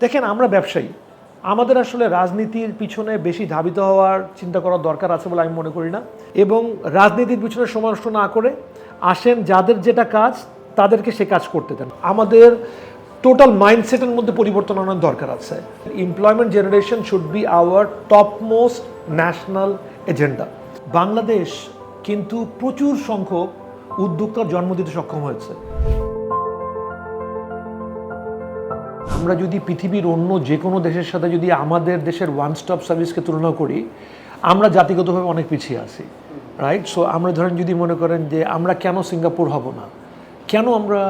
দেখেন আমরা ব্যবসায়ী, আমাদের আসলে রাজনীতির পিছনে বেশি ধাবিত হওয়ার চিন্তা করার দরকার আছে বলে আমি মনে করি না। এবং রাজনীতির পিছনে সময় নষ্ট না করে আসেন যাদের যেটা কাজ তাদেরকে সে কাজ করতে দেন। আমাদের টোটাল মাইন্ডসেটের মধ্যে পরিবর্তন আনার দরকার আছে। Employment generation should be hour top most national agenda. Bangladesh কিন্তু প্রচুর সংখ্যক উদ্যোক্তার জন্ম দিতে সক্ষম হয়েছে। আমরা যদি পৃথিবীর অন্য যে কোনো দেশের সাথে যদি আমাদের দেশের ওয়ান স্টপ সার্ভিসকে তুলনা করি, আমরা জাতিগতভাবে অনেক পিছিয়ে আছি, রাইট? সো আমরা ধরেন যদি মনে করেন যে আমরা কেন সিঙ্গাপুর হব না, কেন আমরা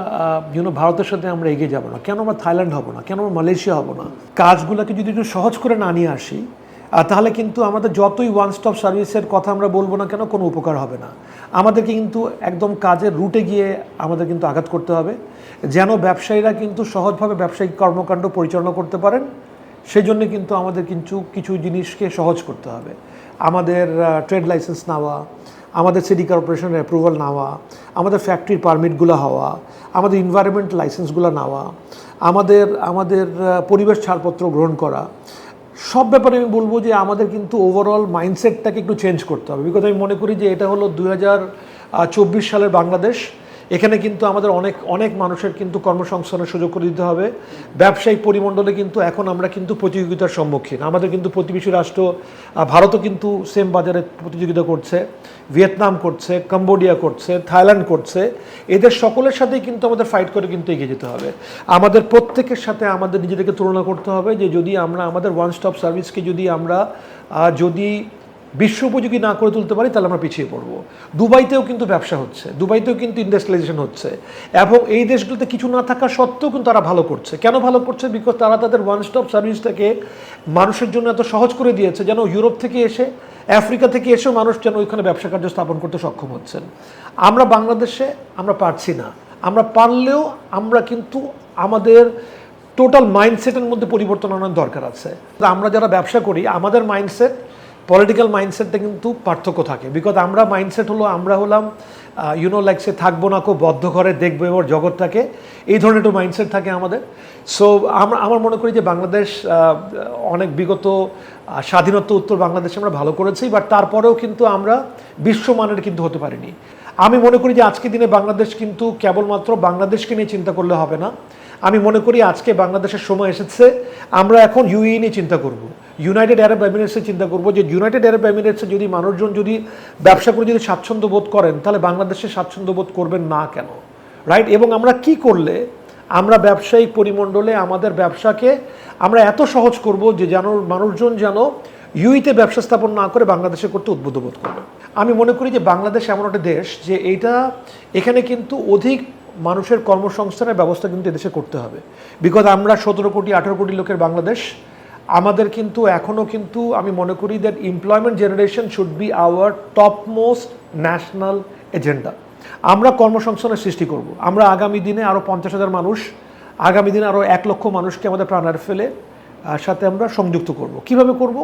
ভারতের সাথে আমরা এগিয়ে যাব না, কেন আমরা থাইল্যান্ড হব না, কেন আমরা মালয়েশিয়া হব না, কাজগুলোকে যদি একটু সহজ করে না নিয়ে আসি তাহলে কিন্তু আমাদের যতই ওয়ান স্টপ সার্ভিসের কথা আমরা বলবো না কেন কোনো উপকার হবে না। আমাদেরকে কিন্তু একদম কাজের রুটে গিয়ে আমাদের কিন্তু আঘাত করতে হবে, যেন ব্যবসায়ীরা কিন্তু সহজভাবে ব্যবসায়িক কর্মকাণ্ড পরিচালনা করতে পারেন। সেই জন্য কিন্তু আমাদের কিন্তু কিছু জিনিসকে সহজ করতে হবে। আমাদের ট্রেড লাইসেন্স নেওয়া, আমাদের সিটি কর্পোরেশনের অ্যাপ্রুভাল নেওয়া, আমাদের ফ্যাক্টরির পারমিটগুলো হওয়া, আমাদের এনভায়রনমেন্ট লাইসেন্সগুলো নেওয়া, আমাদের পরিবেশ ছাড়পত্র গ্রহণ করা, সব ব্যাপারে আমি বলবো যে আমাদের কিন্তু ওভারঅল মাইন্ডসেটটাকে একটু চেঞ্জ করতে হবে। বিকজ আমি মনে করি যে এটা হলো 2024 সালের বাংলাদেশ। এখানে কিন্তু আমাদের অনেক মানুষের কিন্তু কর্মসংস্থানের সুযোগ করে দিতে হবে। ব্যবসায়িক পরিমণ্ডলে কিন্তু এখন আমরা কিন্তু প্রতিযোগিতার সম্মুখীন। আমাদের কিন্তু প্রতিবেশী রাষ্ট্র ভারতও কিন্তু সেম বাজারে প্রতিযোগিতা করছে, ভিয়েতনাম করছে, কম্বোডিয়া করছে, থাইল্যান্ড করছে। এদের সকলের সাথেই কিন্তু আমাদের ফাইট করে কিন্তু এগিয়ে যেতে হবে। আমাদের প্রত্যেকের সাথে আমাদের নিজেদেরকে তুলনা করতে হবে যে যদি আমরা আমাদের ওয়ান স্টপ সার্ভিসকে যদি বিশ্ব উপযোগী না করে তুলতে পারি তাহলে আমরা পিছিয়ে পড়বো। দুবাইতেও কিন্তু ব্যবসা হচ্ছে, দুবাইতেও কিন্তু ইন্ডাস্ট্রিয়ালাইজেশন হচ্ছে, এবং এই দেশগুলোতে কিছু না থাকা সত্ত্বেও কিন্তু তারা ভালো করছে। কেন ভালো করছে? বিকজ তারা তাদের ওয়ান স্টপ সার্ভিসটাকে মানুষের জন্য এত সহজ করে দিয়েছে যেন ইউরোপ থেকে এসে, আফ্রিকা থেকে এসেও মানুষ যেন ওইখানে ব্যবসা কার্য স্থাপন করতে সক্ষম হচ্ছেন। আমরা বাংলাদেশে আমরা পারছি না। আমরা পারলেও আমরা কিন্তু আমাদের টোটাল মাইন্ডসেটের মধ্যে পরিবর্তন আনার দরকার আছে। আমরা যারা ব্যবসা করি আমাদের মাইন্ডসেট পলিটিক্যাল মাইন্ডসেটটা কিন্তু পার্থক্য থাকে। বিকজ আমরা হলাম সে থাকবো না খুব বদ্ধ ঘরে দেখবো এবার জগৎটাকে, এই ধরনের একটু মাইন্ডসেট থাকে আমাদের। সো আমার মনে করি যে বাংলাদেশ অনেক বিগত স্বাধীনতা উত্তর বাংলাদেশে আমরা ভালো করেছি, বাট তারপরেও কিন্তু আমরা বিশ্বমানের কিন্তু হতে পারিনি। আমি মনে করি যে আজকের দিনে বাংলাদেশ কিন্তু কেবলমাত্র বাংলাদেশকে নিয়ে চিন্তা করলে হবে না। আমি মনে করি আজকে বাংলাদেশের সময় এসেছে আমরা এখন ইউএই নিয়ে চিন্তা করব, ইউনাইটেড আরব এমিরেটসে চিন্তা করব যে ইউনাইটেড আরব এমিরেটসে যদি মানুষজন যদি ব্যবসা করে যদি স্বাচ্ছন্দ্য বোধ করেন তাহলে বাংলাদেশে স্বাচ্ছন্দ্য বোধ করবেন না কেন, রাইট? এবং আমরা কি করলে আমরা ব্যবসায়িক পরিমণ্ডলে আমাদের ব্যবসাকে আমরা এত সহজ করব যে যেন মানুষজন যেন ইউইতে ব্যবসা স্থাপন না করে বাংলাদেশে করতে উদ্বুদ্ধ বোধ করবে। আমি মনে করি যে বাংলাদেশ এমন একটা দেশ যে এখানে কিন্তু অধিক মানুষের কর্মসংস্থানের ব্যবস্থা কিন্তু এদেশে করতে হবে। বিকজ আমরা 17 কোটি 18 কোটি লোকের বাংলাদেশ। আমাদের কিন্তু এখনও কিন্তু আমি মনে করি that employment generation should be hour top most national agenda. আমরা কর্মসংস্থানের সৃষ্টি করব। আমরা আগামী দিনে আরও 50,000 মানুষ, আগামী দিনে আরও 1 লক্ষ মানুষকে আমাদের প্রাণার ফেলে সাথে আমরা সংযুক্ত করব। কিভাবে করব?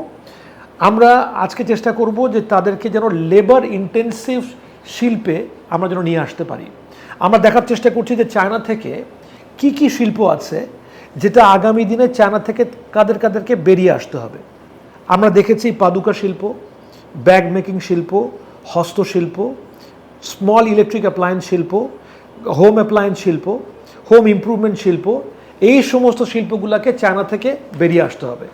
আমরা আজকে চেষ্টা করব যে তাদেরকে যেন লেবার ইন্টেন্সিভ শিল্পে আমরা যেন নিয়ে আসতে পারি। আমরা দেখার চেষ্টা করছি যে চায়না থেকে কি শিল্প আছে যেটা আগামী দিনে চায়না থেকে কাদেরকে বেরিয়ে আসতে হবে। আমরা দেখেছি পাদুকা শিল্প, ব্যাগ মেকিং শিল্প, হস্তশিল্প, স্মল ইলেকট্রিক অ্যাপ্লায়েন্স শিল্প, হোম অ্যাপ্লায়েন্স শিল্প, হোম ইমপ্রুভমেন্ট শিল্প, এই সমস্ত শিল্পগুলোকে চায়না থেকে বেরিয়ে আসতে হবে।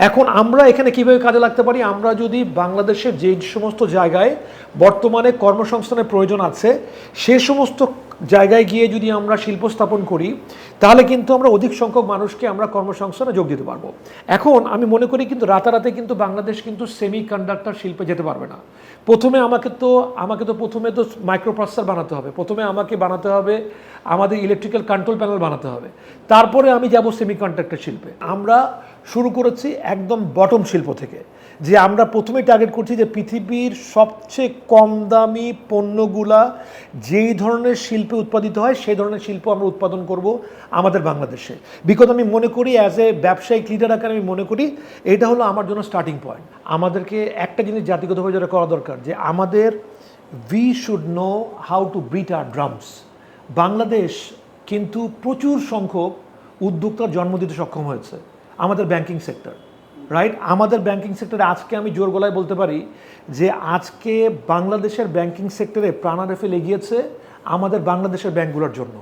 এখন আমরা এখানে কীভাবে কাজে লাগতে পারি? আমরা যদি বাংলাদেশের যে সমস্ত জায়গায় বর্তমানে কর্মসংস্থানের প্রয়োজন আছে সে সমস্ত জায়গায় গিয়ে যদি আমরা শিল্প স্থাপন করি তাহলে কিন্তু আমরা অধিক সংখ্যক মানুষকে আমরা কর্মসংস্থানে যোগ দিতে পারবো। এখন আমি মনে করি কিন্তু রাতারাতি কিন্তু বাংলাদেশ কিন্তু সেমি কন্ডাক্টর শিল্পে যেতে পারবে না। প্রথমে আমাকে তো মাইক্রো প্রসেসর বানাতে হবে, প্রথমে আমাকে বানাতে হবে আমাদের ইলেকট্রিক্যাল কন্ট্রোল প্যানেল বানাতে হবে, তারপরে আমি যাব সেমি কন্ডাক্টর শিল্পে। আমরা শুরু করেছি একদম বটম শিল্প থেকে, যে আমরা প্রথমেই টার্গেট করছি যে পৃথিবীর সবচেয়ে কম দামি পণ্যগুলা যেই ধরনের শিল্পে উৎপাদিত হয় সেই ধরনের শিল্প আমরা উৎপাদন করব আমাদের বাংলাদেশে। বিকজ আমি মনে করি অ্যাজ এ ব্যবসায়িক লিডার আকারে আমি মনে করি এটা হলো আমার জন্য স্টার্টিং পয়েন্ট। আমাদেরকে একটা জিনিস জাতিগতভাবে যেটা করা দরকার যে we should know how to beat our drums. Bangladesh কিন্তু প্রচুর সংখ্যক উদ্যোক্তার জন্ম দিতে সক্ষম হয়েছে। আমাদের ব্যাংকিং সেক্টর, রাইট? আমাদের ব্যাংকিং সেক্টরে আজকে আমি জোর গলায় বলতে পারি যে আজকে বাংলাদেশের ব্যাংকিং সেক্টরে প্রাণারেফেল এগিয়েছে আমাদের বাংলাদেশের ব্যাংকগুলোর জন্য।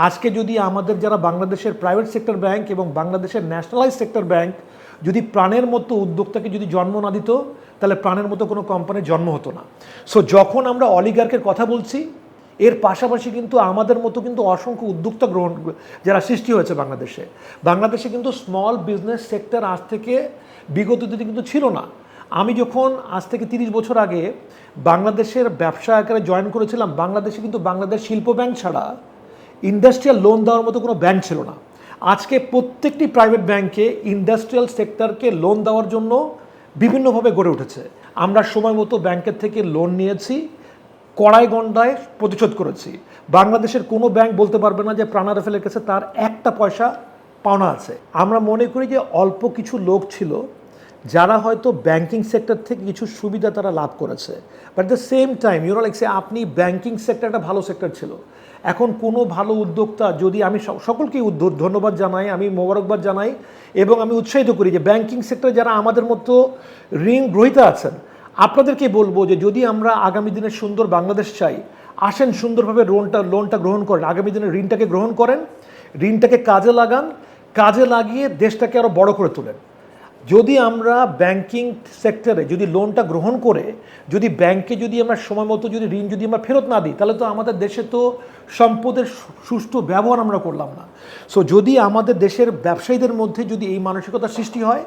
আজকে যদি আমাদের যারা বাংলাদেশের প্রাইভেট সেক্টর ব্যাংক এবং বাংলাদেশের ন্যাশনালাইজ সেক্টর ব্যাংক যদি প্রাণের মতো উদ্যোক্তাকে যদি জন্ম না দিত, তাহলে প্রাণের মতো কোনো কোম্পানির জন্ম হতো না। সো যখন আমরা অলিগার্কের কথা বলছি, এর পাশাপাশি কিন্তু আমাদের মতো কিন্তু অসংখ্য উদ্যোক্তা যারা সৃষ্টি হয়েছে বাংলাদেশে কিন্তু স্মল বিজনেস সেক্টর আজ থেকে বিগত দিনে কিন্তু ছিল না। আমি যখন আজ থেকে 30 বছর আগে বাংলাদেশের ব্যবসা আকারে জয়েন করেছিলাম, বাংলাদেশে কিন্তু বাংলাদেশ শিল্প ব্যাংক ছাড়া ইন্ডাস্ট্রিয়াল লোন দেওয়ার মতো কোনো ব্যাংক ছিল না। আজকে প্রত্যেকটি প্রাইভেট ব্যাংকে ইন্ডাস্ট্রিয়াল সেক্টরকে লোন দেওয়ার জন্য বিভিন্নভাবে গড়ে উঠেছে। আমরা সময় মতো ব্যাংকের থেকে লোন নিয়েছি, কড়াই গণ্ডায় প্রতিশোধ করেছি। বাংলাদেশের কোনো ব্যাংক বলতে পারবে না যে প্রাণারেফেলের কাছে তার একটা পয়সা পাওনা আছে। আমরা মনে করি যে অল্প কিছু লোক ছিল যারা হয়তো ব্যাংকিং সেক্টর থেকে কিছু সুবিধা তারা লাভ করেছে, বাট দ্য সেম টাইম আপনি ব্যাংকিং সেক্টর একটা ভালো সেক্টর ছিল। এখন কোনো ভালো উদ্যোক্তা যদি, আমি সকলকেই ধন্যবাদ জানাই, আমি মোবারকবাদ জানাই এবং আমি উৎসাহিত করি যে ব্যাংকিং সেক্টরে যারা আমাদের মতো ঋণ গ্রহীতা আছেন, আপনাদেরকে বলবো যে যদি আমরা আগামী দিনে সুন্দর বাংলাদেশ চাই, আসেন সুন্দরভাবে লোনটা গ্রহণ করেন, আগামী দিনে ঋণটাকে গ্রহণ করেন, ঋণটাকে কাজে লাগান, কাজে লাগিয়ে দেশটাকে আরও বড় করে তোলেন। যদি আমরা ব্যাংকিং সেক্টরে যদি লোনটা গ্রহণ করে যদি ব্যাংকে যদি আমরা সময় মতো যদি ঋণ যদি আমরা ফেরত না দিই, তাহলে তো আমাদের দেশে তো সম্পদের সুষ্ঠু ব্যবহার আমরা করলাম না। সো যদি আমাদের দেশের ব্যবসায়ীদের মধ্যে যদি এই মানসিকতা সৃষ্টি হয়,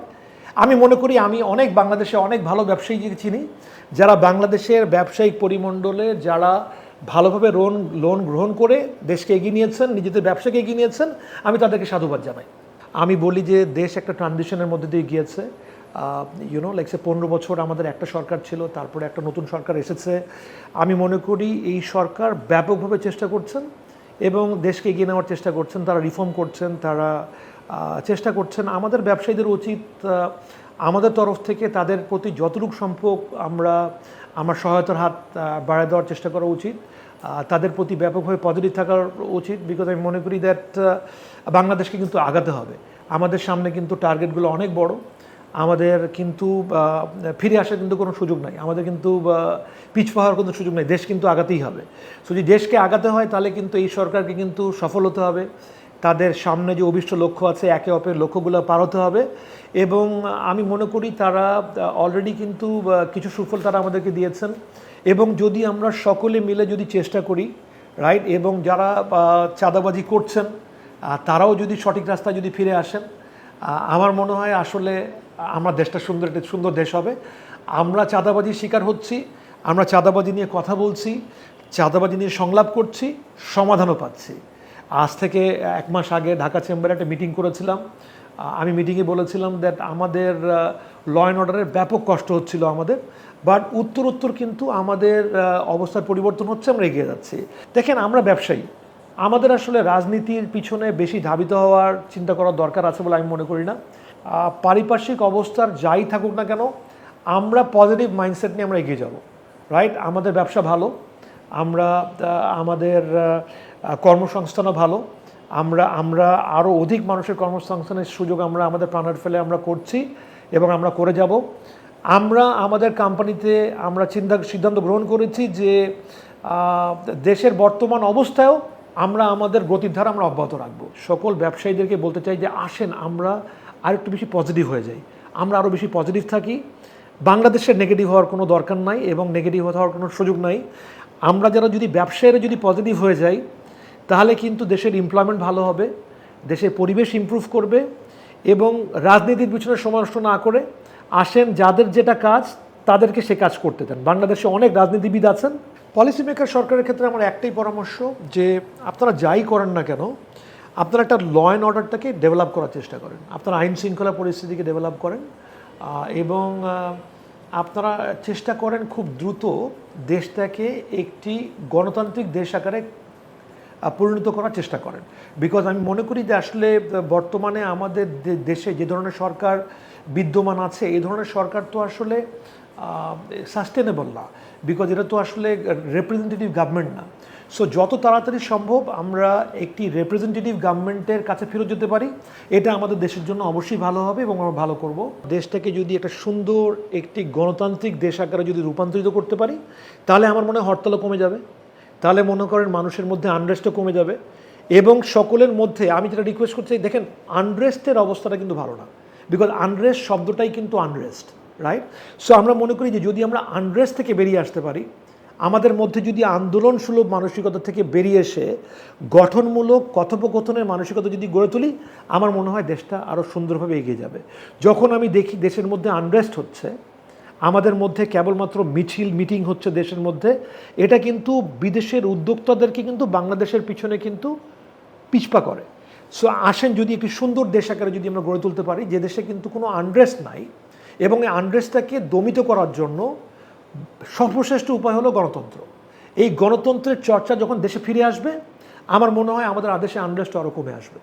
আমি মনে করি আমি বাংলাদেশে অনেক ভালো ব্যবসায়ীকে চিনি যারা বাংলাদেশের ব্যবসায়িক পরিমণ্ডলে যারা ভালোভাবে লোন গ্রহণ করে দেশকে এগিয়ে নিয়েছেন, নিজেদের ব্যবসাকে এগিয়ে নিয়েছেন, আমি তাদেরকে সাধুবাদ জানাই। আমি বলি যে দেশ একটা ট্রানজিশনের মধ্যে দিয়ে গিয়েছে। 15 বছর আমাদের একটা সরকার ছিল, তারপরে একটা নতুন সরকার এসেছে। আমি মনে করি এই সরকার ব্যাপকভাবে চেষ্টা করছেন এবং দেশকে এগিয়ে নেওয়ার চেষ্টা করছেন, তারা রিফর্ম করছেন, তারা চেষ্টা করছেন। আমাদের ব্যবসায়ীদের উচিত আমাদের তরফ থেকে তাদের প্রতি যতটুকু সম্ভব আমার সহায়তার হাত বাড়ায় দেওয়ার চেষ্টা করা উচিত, তাদের প্রতি ব্যাপকভাবে পজিটিভ থাকা উচিত। বিকজ আমি মনে করি দ্যাট বাংলাদেশকে কিন্তু আগাতে হবে। আমাদের সামনে কিন্তু টার্গেটগুলো অনেক বড়, আমাদের কিন্তু ফিরে আসার কিন্তু কোনো সুযোগ নাই, আমাদের কিন্তু পিছপা হওয়ার কোনো সুযোগ নেই। দেশ কিন্তু আগাতেই হবে। সো যদি দেশকে আগাতে হয় তাহলে কিন্তু এই সরকারকে কিন্তু সফল হতে হবে, তাদের সামনে যে অভীষ্ট লক্ষ্য আছে একে অপরের লক্ষ্যগুলো পার হতে হবে। এবং আমি মনে করি তারা অলরেডি কিন্তু কিছু সুফল তারা আমাদেরকে দিয়েছেন। এবং যদি আমরা সকলে মিলে যদি চেষ্টা করি, রাইট, এবং যারা চাঁদাবাজি করছেন তারাও যদি সঠিক রাস্তায় যদি ফিরে আসেন, আমার মনে হয় আসলে আমার দেশটা একটা সুন্দর দেশ হবে। আমরা চাঁদাবাজির শিকার হচ্ছি, আমরা চাঁদাবাজি নিয়ে কথা বলছি, চাঁদাবাজি নিয়ে সংলাপ করছি, সমাধানও পাচ্ছি। আজ থেকে 1 মাস আগে ঢাকা চেম্বারে একটা মিটিং করেছিলাম। আমি মিটিংয়ে বলেছিলাম দ্যাট আমাদের ল অ্যান্ড অর্ডারের ব্যাপক কষ্ট হচ্ছিল আমাদের, বাট উত্তর কিন্তু আমাদের অবস্থার পরিবর্তন হচ্ছে, আমরা এগিয়ে যাচ্ছি। দেখেন, আমরা ব্যবসায়ী, আমাদের আসলে রাজনীতির পিছনে বেশি ধাবিত হওয়ার চিন্তা করার দরকার আছে বলে আমি মনে করি না। পারিপার্শ্বিক অবস্থার যাই থাকুক না কেন, আমরা পজিটিভ মাইন্ডসেট নিয়ে আমরা এগিয়ে যাব, রাইট। আমাদের ব্যবসা ভালো, আমাদের কর্মসংস্থানও ভালো, আমরা আরও অধিক মানুষের কর্মসংস্থানের সুযোগ আমাদের প্রাণারেফেলে আমরা করছি এবং আমরা করে যাব। আমাদের কোম্পানিতে আমরা সিদ্ধান্ত গ্রহণ করেছি যে দেশের বর্তমান অবস্থায়ও আমাদের গতির ধারা আমরা অব্যাহত রাখবো। সকল ব্যবসায়ীদেরকে বলতে চাই যে আসেন আমরা আরেকটু বেশি পজিটিভ হয়ে যাই, আমরা আরও বেশি পজিটিভ থাকি। বাংলাদেশের নেগেটিভ হওয়ার কোনো দরকার নাই এবং নেগেটিভ হওয়ার কোনো সুযোগ নাই। আমরা যারা যদি ব্যবসায়ীরা যদি পজিটিভ হয়ে যাই, তাহলে কিন্তু দেশের এমপ্লয়মেন্ট ভালো হবে, দেশের পরিবেশ ইমপ্রুভ করবে। এবং রাজনীতির পিছনে সময় নষ্ট না করে আসেন যাদের যেটা কাজ তাদেরকে সে কাজ করতে দেন। বাংলাদেশে অনেক রাজনীতিবিদ আছেন, পলিসি মেকার সরকারের ক্ষেত্রে আমার একটাই পরামর্শ যে আপনারা যাই করেন না কেন, আপনারা একটা ল অ্যান্ড অর্ডারটাকে ডেভেলপ করার চেষ্টা করেন, আপনারা আইন শৃঙ্খলা পরিস্থিতিকে ডেভেলপ করেন এবং আপনারা চেষ্টা করেন খুব দ্রুত দেশটাকে একটি গণতান্ত্রিক দেশ আকারে পরিণত করার চেষ্টা করেন। বিকজ আমি মনে করি যে আসলে বর্তমানে আমাদের দেশে যে ধরনের সরকার বিদ্যমান আছে, এই ধরনের সরকার তো আসলে সাস্টেনেবল না, বিকজ এটা তো আসলে রিপ্রেজেন্টেটিভ গভর্নমেন্ট না। সো যত তাড়াতাড়ি সম্ভব আমরা একটি রিপ্রেজেন্টেটিভ গভর্নমেন্টের কাছে ফেরত যেতে পারি, এটা আমাদের দেশের জন্য অবশ্যই ভালো হবে এবং আমরা ভালো করব। দেশটাকে যদি একটা সুন্দর একটি গণতান্ত্রিক দেশ আকারে যদি রূপান্তরিত করতে পারি, তাহলে আমার মনে হয় হরতালও কমে যাবে, তাহলে মনে করেন মানুষের মধ্যে আনরেস্টও কমে যাবে, এবং সকলের মধ্যে আমি যেটা রিকোয়েস্ট করতে চাই, দেখেন আনরেস্টের অবস্থাটা কিন্তু ভালো না, বিকজ আনরেস্ট শব্দটাই কিন্তু আনরেস্ট, রাইট? সো আমরা মনে করি যে যদি আমরা আনরেস্ট থেকে বেরিয়ে আসতে পারি, আমাদের মধ্যে যদি আন্দোলন সুলভ মানসিকতা থেকে বেরিয়ে এসে গঠনমূলক কথোপকথনের মানসিকতা যদি গড়ে তুলি, আমার মনে হয় দেশটা আরও সুন্দরভাবে এগিয়ে যাবে। যখন আমি দেখি দেশের মধ্যে আনরেস্ট হচ্ছে, আমাদের মধ্যে কেবলমাত্র মিছিল মিটিং হচ্ছে দেশের মধ্যে, এটা কিন্তু বিদেশের উদ্যোক্তাদেরকে কিন্তু বাংলাদেশের পিছনে কিন্তু পিছপা করে। সো আসেন যদি একটি সুন্দর দেশ আকারে যদি আমরা গড়ে তুলতে পারি, যে দেশে কিন্তু কোনো আনরেস্ট নাই, এবং এই আনরেস্টটাকে দমিত করার জন্য সর্বশ্রেষ্ঠ উপায় হলো গণতন্ত্র। এই গণতন্ত্রের চর্চা যখন দেশে ফিরে আসবে, আমার মনে হয় আমাদের আদেশে আনরেস্ট আরও কমে আসবে।